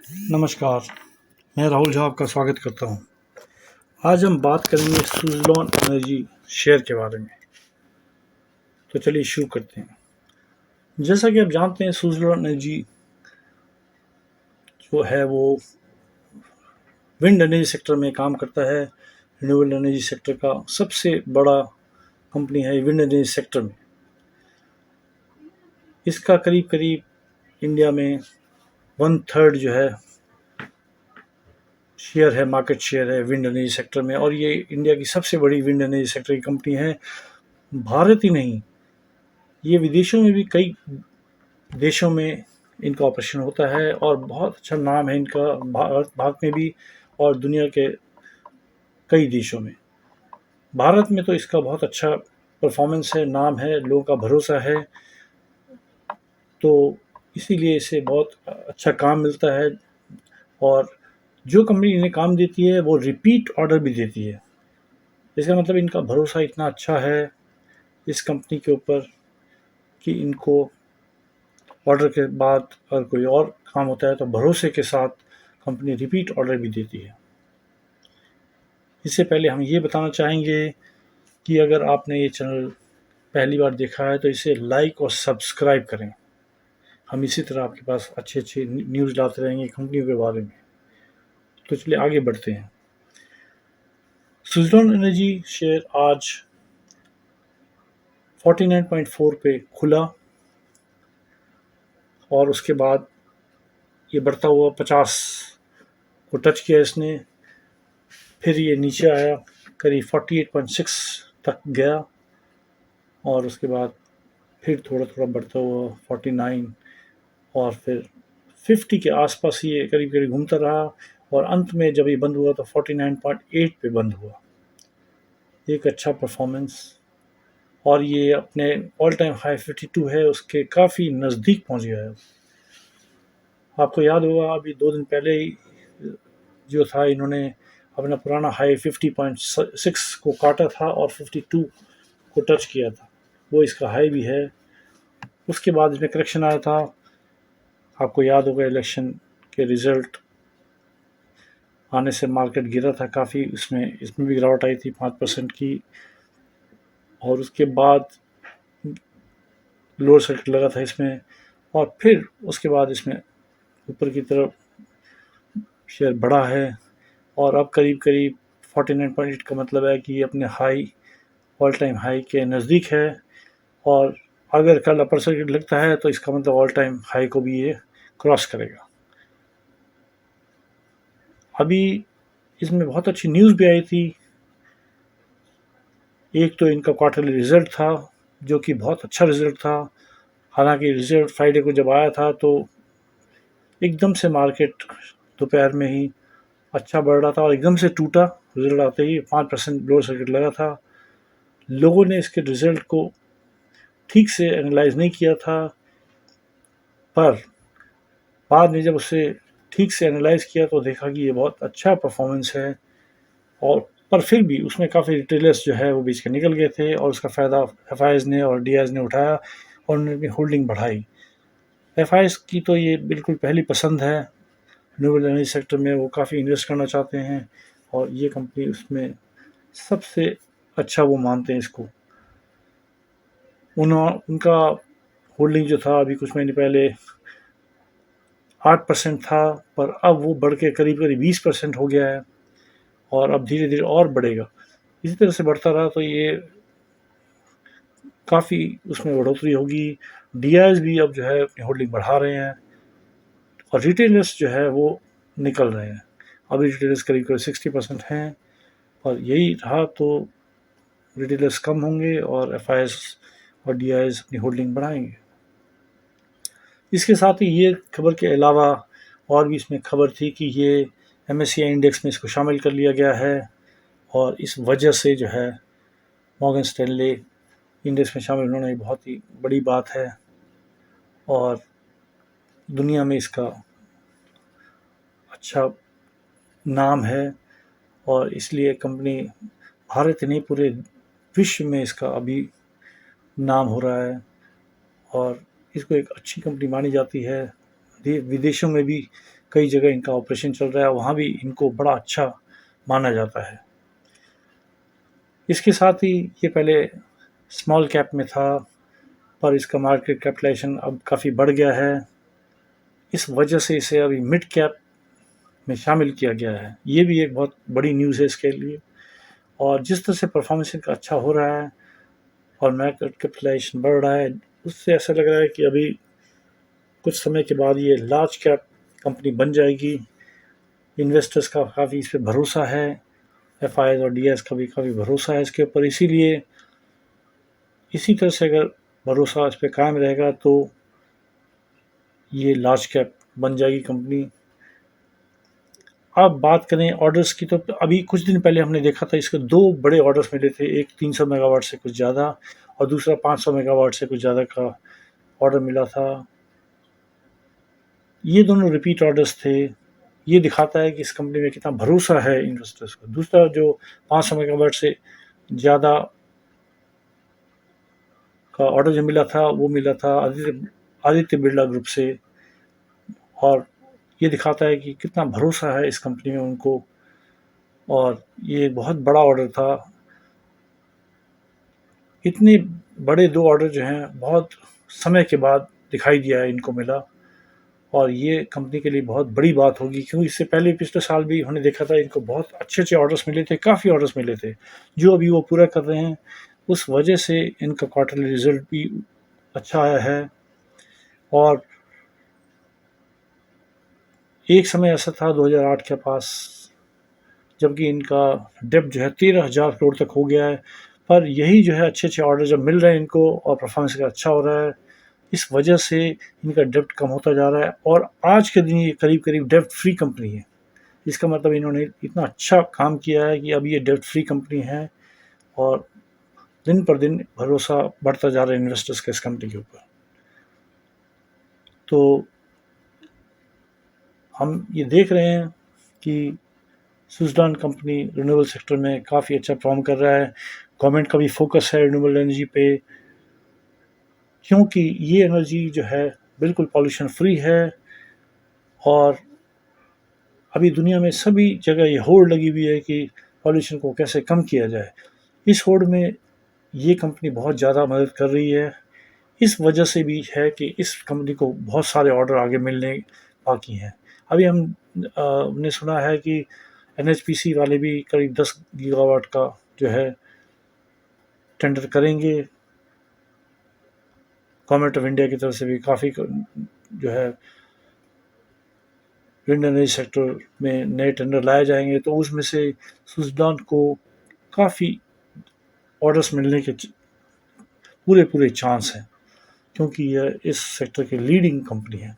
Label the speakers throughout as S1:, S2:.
S1: नमस्कार, मैं राहुल झा आपका स्वागत करता हूँ। आज हम बात करेंगे सुज़लॉन एनर्जी शेयर के बारे में। तो चलिए शुरू करते हैं। जैसा कि आप जानते हैं, सुज़लॉन एनर्जी जो है वो विंड एनर्जी सेक्टर में काम करता है। रिन्यूएबल एनर्जी सेक्टर का सबसे बड़ा कंपनी है विंड एनर्जी सेक्टर में। इसका करीब करीब इंडिया में 1/3 जो है शेयर है, मार्केट शेयर है विंड एनर्जी सेक्टर में, और ये इंडिया की सबसे बड़ी विंड एनर्जी सेक्टर की कंपनी है। भारत ही नहीं, ये विदेशों में भी कई देशों में इनका ऑपरेशन होता है और बहुत अच्छा नाम है इनका भारत में भी और दुनिया के कई देशों में। भारत में तो इसका बहुत अच्छा परफॉर्मेंस है, नाम है, लोगों का भरोसा है, तो इसीलिए इसे बहुत अच्छा काम मिलता है। और जो कंपनी इन्हें काम देती है वो रिपीट ऑर्डर भी देती है। इसका मतलब इनका भरोसा इतना अच्छा है इस कंपनी के ऊपर कि इनको ऑर्डर के बाद अगर कोई और काम होता है तो भरोसे के साथ कंपनी रिपीट ऑर्डर भी देती है। इससे पहले हम ये बताना चाहेंगे कि अगर आपने ये चैनल पहली बार देखा है तो इसे लाइक और सब्सक्राइब करें। हम इसी तरह आपके पास अच्छे अच्छे न्यूज़ लाते रहेंगे कंपनियों के बारे में। तो चलिए आगे बढ़ते हैं। सुज़लॉन एनर्जी शेयर आज 49.4 पे खुला और उसके बाद ये बढ़ता हुआ 50 को टच किया इसने, फिर ये नीचे आया, करीब 48.6 तक गया और उसके बाद फिर थोड़ा थोड़ा बढ़ता हुआ 49 और फिर 50 के आसपास ये करीब करीब घूमता रहा और अंत में जब ये बंद हुआ तो 49.8 पे बंद हुआ। एक अच्छा परफॉर्मेंस, और ये अपने ऑल टाइम हाई 52 है उसके काफ़ी नज़दीक पहुंच गया है। आपको याद होगा अभी 2 दिन पहले ही जो था इन्होंने अपना पुराना हाई 50.6 को काटा था और 52 को टच किया था, वो इसका हाई भी है। उसके बाद इसमें करेक्शन आया था। आपको याद होगा इलेक्शन के रिज़ल्ट आने से मार्केट गिरा था काफ़ी, इसमें भी गिरावट आई थी 5% की, और उसके बाद लोअर सर्किट लगा था इसमें, और फिर उसके बाद इसमें ऊपर की तरफ शेयर बढ़ा है और अब करीब करीब 49.8 का मतलब है कि ये अपने हाई, ऑल टाइम हाई के नज़दीक है। और अगर कल अपर सर्किट लगता है तो इसका मतलब ऑल टाइम हाई को भी ये क्रॉस करेगा। अभी इसमें बहुत अच्छी न्यूज़ भी आई थी। एक तो इनका क्वार्टरली रिज़ल्ट था जो कि बहुत अच्छा रिज़ल्ट था। हालांकि रिज़ल्ट फ्राइडे को जब आया था तो एकदम से मार्केट दोपहर में ही अच्छा बढ़ रहा था और एकदम से टूटा। रिज़ल्ट आते ही 5% लोअर सर्किट लगा था। लोगों ने इसके रिज़ल्ट को ठीक से एनालाइज नहीं किया था, पर बाद में जब उसे ठीक से एनालाइज किया तो देखा कि ये बहुत अच्छा परफॉर्मेंस है। और पर फिर भी उसमें काफ़ी रिटेलर्स जो है वो बीच के निकल गए थे और उसका फ़ायदा एफ ने और डी ने उठाया और उन्होंने अपनी होल्डिंग बढ़ाई। एफ की तो ये बिल्कुल पहली पसंद है रिन्यूएबल एनर्जी सेक्टर में, वो काफ़ी इन्वेस्ट करना चाहते हैं और ये कंपनी उसमें सबसे अच्छा वो मानते हैं इसको। उनका होल्डिंग जो था अभी कुछ महीने पहले 8% था, पर अब वो बढ़ के करीब करीब 20% हो गया है और अब धीरे धीरे और बढ़ेगा। इसी तरह से बढ़ता रहा तो ये काफ़ी उसमें बढ़ोतरी होगी। डी भी अब जो है अपनी होल्डिंग बढ़ा रहे हैं और रिटेलर्स जो है वो निकल रहे हैं। अभी रिटेलर्स करीब करीब 60% हैं और यही रहा तो रिटेलर्स कम होंगे और एफ और डी अपनी होल्डिंग बढ़ाएंगे। इसके साथ ही ये खबर के अलावा और भी इसमें खबर थी कि ये MSCI इंडेक्स में इसको शामिल कर लिया गया है और इस वजह से जो है मॉर्गन स्टैनले इंडेक्स में शामिल होना एक बहुत ही बड़ी बात है और दुनिया में इसका अच्छा नाम है और इसलिए कंपनी भारत नहीं पूरे विश्व में इसका अभी नाम हो रहा है और इसको एक अच्छी कंपनी मानी जाती है। विदेशों में भी कई जगह इनका ऑपरेशन चल रहा है, वहाँ भी इनको बड़ा अच्छा माना जाता है। इसके साथ ही ये पहले स्मॉल कैप में था, पर इसका मार्केट कैपिटलाइजेशन अब काफ़ी बढ़ गया है। इस वजह से इसे अभी मिड कैप में शामिल किया गया है। ये भी एक बहुत बड़ी न्यूज़ है इसके लिए। और जिस तरह से परफॉर्मेंस इनका अच्छा हो रहा है और मार्केट कैपिटलाइजेशन बढ़ रहा है, उससे ऐसा लग रहा है कि अभी कुछ समय के बाद ये लार्ज कैप कंपनी बन जाएगी। इन्वेस्टर्स का काफ़ी इस पर भरोसा है, एफआईआई और डीआईएस का भी काफ़ी भरोसा है इसके ऊपर। इसीलिए इसी तरह से अगर भरोसा इस पर कायम रहेगा तो ये लार्ज कैप बन जाएगी कंपनी। अब बात करें ऑर्डर्स की, तो अभी कुछ दिन पहले हमने देखा था इसके 2 बड़े ऑर्डर्स मिले थे। एक 300 मेगावाट से कुछ ज़्यादा और दूसरा 500 मेगावाट से कुछ ज़्यादा का ऑर्डर मिला था। ये दोनों रिपीट ऑर्डर्स थे। ये दिखाता है कि इस कंपनी में कितना भरोसा है इन्वेस्टर्स को। दूसरा जो 500 मेगावाट से ज़्यादा का ऑर्डर जो मिला था, वो मिला था आदित्य बिरला ग्रुप से, और ये दिखाता है कि कितना भरोसा है इस कंपनी में उनको। और ये एक बहुत बड़ा ऑर्डर था। इतने बड़े 2 ऑर्डर जो हैं बहुत समय के बाद दिखाई दिया है इनको मिला, और ये कंपनी के लिए बहुत बड़ी बात होगी, क्योंकि इससे पहले पिछले साल भी हमने देखा था इनको बहुत अच्छे ऑर्डर्स मिले थे, काफ़ी ऑर्डर्स मिले थे जो अभी वो पूरा कर रहे हैं। उस वजह से इनका क्वार्टरली रिजल्ट भी अच्छा आया है। और एक समय ऐसा था 2008 के पास, जबकि इनका डेब्ट जो है 13,000 करोड़ तक हो गया है, पर यही जो है अच्छे ऑर्डर जब मिल रहे हैं इनको और परफॉर्मेंस का अच्छा हो रहा है, इस वजह से इनका डेब्ट कम होता जा रहा है और आज के दिन ये करीब-करीब डेब्ट फ्री कंपनी है। इसका मतलब इन्होंने इतना अच्छा काम किया है कि अब ये डेब्ट फ्री कंपनी है और दिन पर दिन भरोसा बढ़ता जा रहा है इन्वेस्टर्स का इस कंपनी के ऊपर। तो हम ये देख रहे हैं कि सुज़लॉन कंपनी रिन्यूएबल सेक्टर में काफ़ी अच्छा परफ़ॉर्म कर रहा है। गवर्नमेंट का भी फ़ोकस है रिन्यूएबल एनर्जी पे, क्योंकि ये एनर्जी जो है बिल्कुल पॉल्यूशन फ्री है। और अभी दुनिया में सभी जगह ये होड़ लगी हुई है कि पॉल्यूशन को कैसे कम किया जाए। इस होड़ में ये कंपनी बहुत ज़्यादा मदद कर रही है। इस वजह से भी है कि इस कंपनी को बहुत सारे ऑर्डर आगे मिलने बाकी हैं। अभी हमने सुना है कि एनएचपीसी वाले भी करीब 10 गीगावाट का जो है टेंडर करेंगे। गवर्नमेंट ऑफ इंडिया की तरफ से भी काफ़ी जो है विंड एनर्जी सेक्टर में नए टेंडर लाए जाएंगे, तो उसमें से सुजलॉन को काफ़ी ऑर्डर्स मिलने के पूरे पूरे चांस हैं, क्योंकि यह इस सेक्टर की लीडिंग कंपनी है।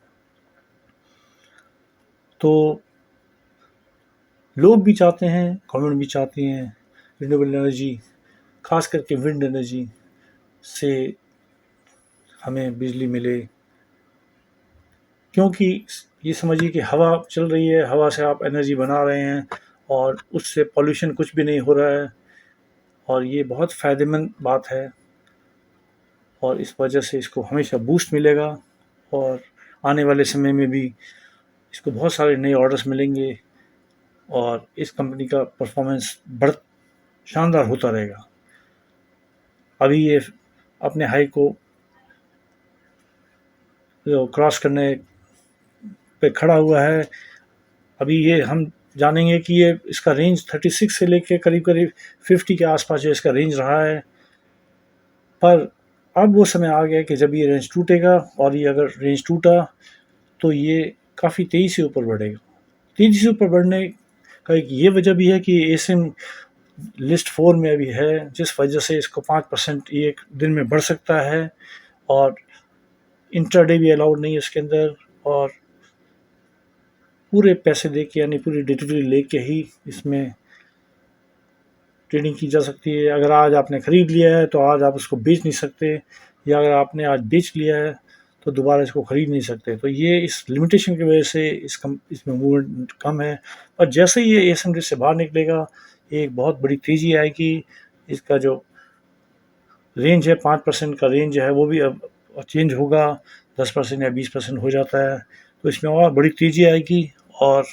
S1: तो लोग भी चाहते हैं, गवर्नमेंट भी चाहती हैं रिन्यूएबल एनर्जी, खास करके विंड एनर्जी से हमें बिजली मिले, क्योंकि ये समझिए कि हवा चल रही है, हवा से आप एनर्जी बना रहे हैं और उससे पॉल्यूशन कुछ भी नहीं हो रहा है, और ये बहुत फ़ायदेमंद बात है। और इस वजह से इसको हमेशा बूस्ट मिलेगा और आने वाले समय में भी इसको बहुत सारे नए ऑर्डर्स मिलेंगे और इस कंपनी का परफॉर्मेंस शानदार होता रहेगा। अभी ये अपने हाई को क्रॉस करने पे खड़ा हुआ है। अभी ये हम जानेंगे कि ये इसका रेंज 36 से लेके करीब-करीब 50 के आसपास जो इसका रेंज रहा है। पर अब वो समय आ गया कि जब ये रेंज टूटेगा, और ये अगर रेंज टूटा तो ये काफ़ी तेज़ी से ऊपर बढ़ेगा। तेज़ी से ऊपर बढ़ने का एक ये वजह भी है कि एशियन लिस्ट 4 में अभी है, जिस वजह से इसको 5% ये एक दिन में बढ़ सकता है, और इंट्राडे भी अलाउड नहीं है इसके अंदर, और पूरे पैसे दे के यानी पूरी डिलीवरी लेके ही इसमें ट्रेडिंग की जा सकती है। अगर आज आपने ख़रीद लिया है तो आज आप उसको बेच नहीं सकते, या अगर आपने आज बेच लिया है तो दोबारा इसको ख़रीद नहीं सकते। तो ये इस लिमिटेशन की वजह से इसमें मूवमेंट कम है। और जैसे ही ये एशियन लिस्ट से बाहर निकलेगा, एक बहुत बड़ी तेज़ी आएगी। इसका जो रेंज है 5% का रेंज है, वो भी अब चेंज होगा, 10% या 20% हो जाता है, तो इसमें और बड़ी तेज़ी आएगी और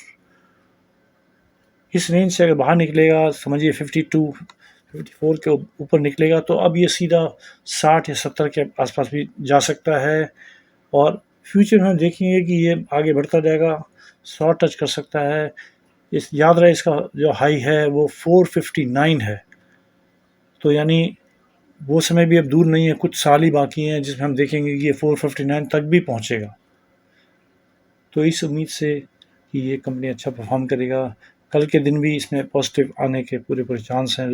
S1: इस रेंज से अगर बाहर निकलेगा, समझिए 52-54 के ऊपर निकलेगा, तो अब ये सीधा 60 या 70 के आसपास भी जा सकता है। और फ्यूचर में हम देखेंगे कि ये आगे बढ़ता जाएगा, 100 टच कर सकता है। इस याद रहे इसका जो हाई है वो 459 है, तो यानी वो समय भी अब दूर नहीं है, कुछ साल ही बाकी हैं जिसमें हम देखेंगे कि ये 459 तक भी पहुंचेगा। तो इस उम्मीद से कि ये कंपनी अच्छा परफॉर्म करेगा, कल के दिन भी इसमें पॉजिटिव आने के पूरे पूरे चांस हैं।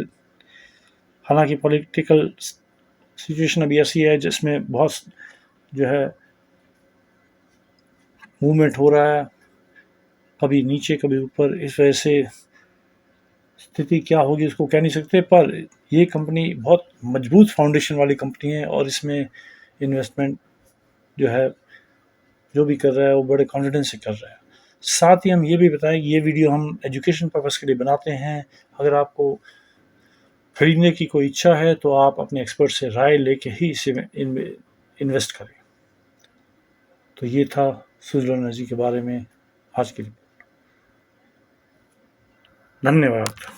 S1: हालांकि पॉलिटिकल सिचुएशन अभी ऐसी है जिसमें बहुत जो है मूवमेंट हो रहा है, कभी नीचे कभी ऊपर, इस वजह से स्थिति क्या होगी उसको कह नहीं सकते। पर ये कंपनी बहुत मजबूत फाउंडेशन वाली कंपनी है और इसमें इन्वेस्टमेंट जो है जो भी कर रहा है वो बड़े कॉन्फिडेंस से कर रहा है। साथ ही हम ये भी बताएं कि ये वीडियो हम एजुकेशन पर्पज़ के लिए बनाते हैं। अगर आपको खरीदने की कोई इच्छा है तो आप अपने एक्सपर्ट से राय लेके ही इसे इन्वेस्ट करें। तो ये था सुजलॉन एनर्जी के बारे में आज की रिपोर्ट। धन्यवाद।